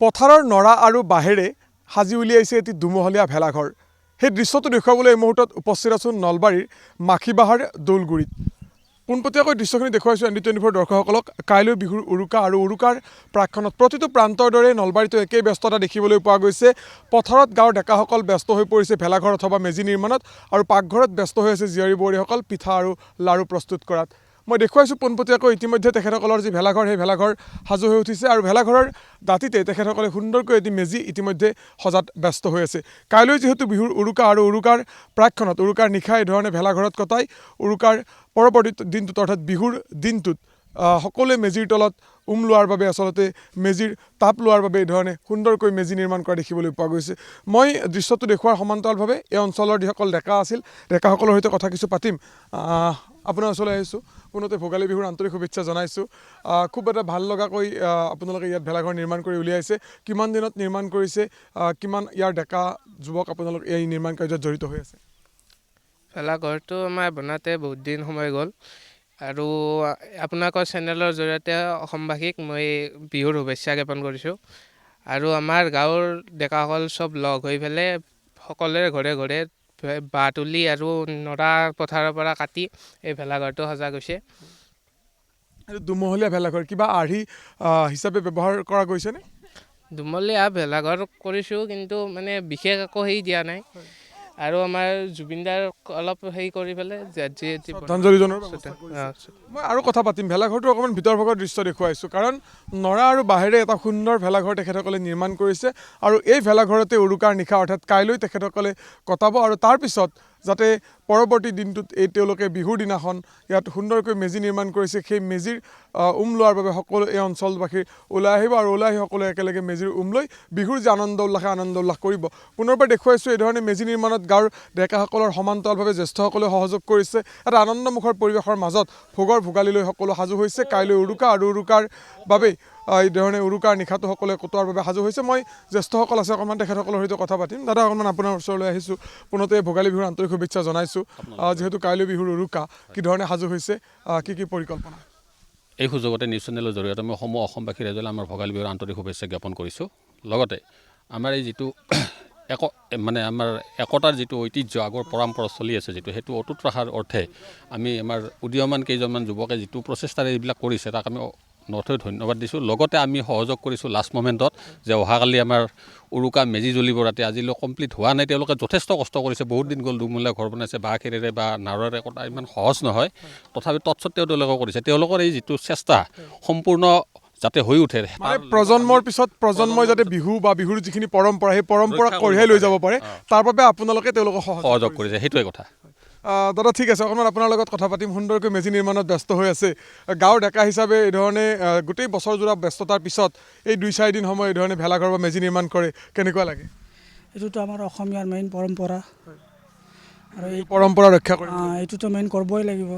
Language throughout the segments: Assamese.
পথাৰৰ নৰা আৰু বাঁহেৰে সাজি উলিয়াইছে এটি দুমহলীয়া ভেলাঘৰ। সেই দৃশ্যটো দেখুৱাবলৈ এই মুহূৰ্তত উপস্থিত আছোঁ নলবাৰীৰ মাখিবাহাৰ দৌলগুৰিত। পোনপটীয়াকৈ দৃশ্যখিনি দেখুৱাইছোঁ ND24 দৰ্শকসকলক। কাইলৈ বিহুৰ উৰুকা আৰু উৰুকাৰ প্ৰাক্ষণত প্ৰতিটো প্ৰান্তৰ দৰে নলবাৰীতো একেই ব্যস্ততা দেখিবলৈ পোৱা গৈছে। পথাৰত গাঁৱৰ ডেকাসকল ব্যস্ত হৈ পৰিছে ভেলাঘৰ অথবা মেজি নিৰ্মাণত, আৰু পাকঘৰত ব্যস্ত হৈ আছে জীয়ৰী বোৱাৰীসকল পিঠা আৰু লাড়ু প্ৰস্তুত কৰাত। মই দেখুৱাইছোঁ পোনপটীয়াকৈ ইতিমধ্যে তেখেতসকলৰ যি ভেলাঘৰ সেই ভেলাঘৰ সাজু হৈ উঠিছে, আৰু ভেলাঘৰৰ দাঁতিতে তেখেতসকলে সুন্দৰকৈ এটি মেজি ইতিমধ্যে সজাত ব্যস্ত হৈ আছে। কাইলৈ যিহেতু বিহুৰ উৰুকা আৰু উৰুকাৰ প্ৰাক্ষণত উৰুকাৰ নিশা এই ধৰণে ভেলাঘৰত কটাই উৰুকাৰ পৰৱৰ্তী দিনটোত অৰ্থাৎ বিহুৰ দিনটোত সকলোৱে মেজিৰ তলত লোৱাৰ বাবে আচলতে মেজিৰ তাপ লোৱাৰ বাবে এই ধৰণে সুন্দৰকৈ মেজি নিৰ্মাণ কৰা দেখিবলৈ পোৱা গৈছে। মই দৃশ্যটো দেখুওৱাৰ সমান্তৰালভাৱে এই অঞ্চলৰ যিসকল ডেকা আছিল ডেকাসকলৰ সৈতে কথা কিছু পাতিম। আপোনাৰ ওচৰলৈ আহিছোঁ, পোনতে ভোগালী বিহুৰ আন্তৰিক শুভেচ্ছা জনাইছোঁ। খুব এটা ভাল লগাকৈ আপোনালোকে ইয়াত ভেলাঘৰ নিৰ্মাণ কৰি উলিয়াইছে। কিমান দিনত নিৰ্মাণ কৰিছে, কিমান ইয়াৰ ডেকা যুৱক আপোনালোক এই নিৰ্মাণ কাৰ্যত জড়িত হৈ আছে? ভেলাঘৰটো আমাৰ বনাওঁতে বহুত দিন সময় গ'ল, আৰু আপোনালোকৰ চেনেলৰ জৰিয়তে অসমবাসীক মই বিহুৰ শুভেচ্ছা জ্ঞাপন কৰিছোঁ। আৰু আমাৰ গাঁৱৰ ডেকাসকল চব লগ হৈ পেলাই সকলোৰে ঘৰে ঘৰে বাঁহ তুলি আৰু নৰা পথাৰৰ পৰা কাটি এই ভেলাঘৰটো সজা গৈছে। দুমহলীয়া ভেলাঘৰ কিবা আৰ্হি হিচাপে ব্যৱহাৰ কৰা গৈছেনে? দুমহলীয়া ভেলাঘৰ কৰিছোঁ, কিন্তু মানে বিশেষ একো হেৰি দিয়া নাই। আৰু আমাৰ জুবিনদাৰ অলপ হেৰি কৰি পেলাই শ্ৰদ্ধাঞ্জলি জনোৱাৰ ব্যৱস্থা কৰিছে। মই আৰু কথা পাতিম। ভেলাঘৰটো অকণমান ভিতৰ ভাগৰ দৃশ্য দেখুৱাইছোঁ, কাৰণ নৰা আৰু বাঁহেৰে এটা সুন্দৰ ভেলাঘৰ তেখেতসকলে নিৰ্মাণ কৰিছে, আৰু এই ভেলাঘৰতে উৰুকাৰ নিশা অৰ্থাৎ কাইলৈ তেখেতসকলে কটাব, আৰু তাৰপিছত যাতে পৰৱৰ্তী দিনটোত তেওঁলোকে বিহুৰ দিনাখন ইয়াত সুন্দৰকৈ মেজি নিৰ্মাণ কৰিছে, সেই মেজিৰ লোৱাৰ বাবে সকলো এই অঞ্চলবাসী ওলাই আহিব, আৰু ওলাই আহি সকলোৱে একেলগে মেজিৰ লৈ বিহুৰ যে আনন্দ উল্লাস কৰিব। পুনৰবাৰ দেখুৱাইছোঁ এই ধৰণে মেজি নিৰ্মাণত গাঁৱৰ ডেকাসকলৰ সমান্তৰালভাৱে জ্যেষ্ঠসকলেও সহযোগ কৰিছে। এটা আনন্দমুখৰ পৰিৱেশৰ মাজত ভোগৰ ভোগালীলৈ সকলো সাজু হৈছে। কাইলৈ উৰুকা আৰু উৰুকাৰ বাবেই এই ধৰণে উৰুকাৰ নিশাটো সকলোৱে কটোৱাৰ বাবে সাজু হৈছে। মই জ্যেষ্ঠসকল আছে, অকণমান তেখেতসকলৰ সৈতে কথা পাতিম। দাদা, অকণমান আপোনাৰ ওচৰলৈ আহিছোঁ, পোনতে ভোগালী বিহুৰ আন্তৰিক শুভেচ্ছা জনাইছোঁ। যিহেতু কাইলৈ বিহুৰ উৰুকা, কি ধৰণে সাজু হৈছে, কি পৰিকল্পনা? এই সুযোগতে নিউজ চেনেলৰ জৰিয়তে মই অসমবাসী ৰাইজলৈ আমাৰ ভোগালী বিহুৰ আন্তৰিক শুভেচ্ছা জ্ঞাপন কৰিছোঁ। লগতে আমাৰ এই যিটো আমাৰ একতাৰ যিটো ঐতিহ্য আগৰ পৰম্পৰা চলি আছে, সেইটো অটুট ৰখাৰ অৰ্থে আমি আমাৰ উদীয়মান কেইজনমান যুৱকে যিটো প্ৰচেষ্টাৰে এইবিলাক কৰিছে, তাক আমি নথৈ ধন্যবাদ দিছোঁ। লগতে আমি সহযোগ কৰিছোঁ লাষ্ট মমেণ্টত, যে অহাকালি আমাৰ উৰুকা মেজি জ্বলিব। ৰাতি আজিলৈ কমপ্লিট হোৱা নাই। তেওঁলোকে যথেষ্ট কষ্ট কৰিছে, বহুত দিন গ'ল, দুমহলীয়া ঘৰ বনাইছে, বাঁহ খেৰেৰে বা নাৰেৰে কটা ইমান সহজ নহয়। তথাপি তৎসত্ত্বেও তেওঁলোকে কৰিছে। তেওঁলোকৰ এই যিটো চেষ্টা সম্পূৰ্ণ যাতে হৈ উঠে, প্ৰজন্মৰ পিছত প্ৰজন্মই যাতে বিহু বা বিহুৰ যিখিনি পৰম্পৰা সেই পৰম্পৰা কঢ়িয়াই লৈ যাব পাৰে, তাৰ বাবে আপোনালোকে তেওঁলোকক সহযোগ কৰিছে, সেইটোৱে কথা। দাদা, ঠিক আছে, অকণমান আপোনাৰ লগত কথা পাতিম। সুন্দৰকৈ মেজি নিৰ্মাণত ব্যস্ত হৈ আছে গাঁৱৰ ডেকা হিচাপে। এই ধৰণে গোটেই বছৰজোৰা ব্যস্ততাৰ পিছত এই 2-4 দিন সময় এই ধৰণে ভেলাঘৰ বা মেজি নিৰ্মাণ কৰে, কেনেকুৱা লাগে? এইটোতো আমাৰ অসমীয়াৰ মেইন পৰম্পৰা, আৰু এই পৰম্পৰা ৰক্ষা কৰি এইটোতো মেইন কৰিবই লাগিব।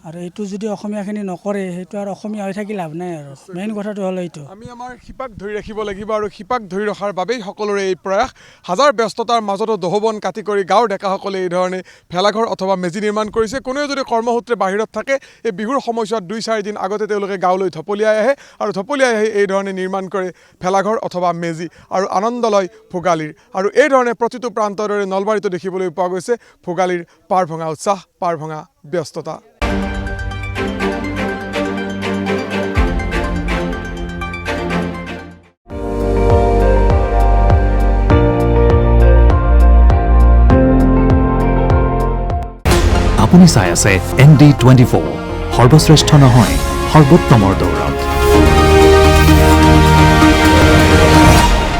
আৰু এইটো যদি অসমীয়াখিনি নকৰে, সেইটো আৰু অসমীয়া হৈ থাকি লাভ নাই। আৰু মেইন কথাটো হ'ল এইটো, আমি আমাৰ শিপাক ধৰি ৰাখিব লাগিব, আৰু শিপাক ধৰি ৰখাৰ বাবেই সকলোৰে এই প্ৰয়াস। হাজাৰ ব্যস্ততাৰ মাজতো দহবন কাটি কৰি গাঁৱৰ ডেকাসকলে এই ধৰণে ভেলাঘৰ অথবা মেজি নিৰ্মাণ কৰিছে। কোনোৱে যদি কৰ্মসূত্ৰে বাহিৰত থাকে, এই বিহুৰ সময়ছোৱাত 2-4 দিন আগতে তেওঁলোকে গাঁৱলৈ থপলিয়াই আহে, আৰু থপলিয়াই আহি এই ধৰণে নিৰ্মাণ কৰে ভেলাঘৰ অথবা মেজি, আৰু আনন্দ লয় ভোগালীৰ। আৰু এই ধৰণে প্ৰতিটো প্ৰান্তৰ দৰে নলবাৰীতো দেখিবলৈ পোৱা গৈছে ভোগালীৰ পাৰ ভঙা উৎসাহ, পাৰ ভঙা ব্যস্ততা। আপুনি চাই আছে ND24, সৰ্বশ্ৰেষ্ঠ নহয়, সৰ্বোত্তমৰ দৌৰত।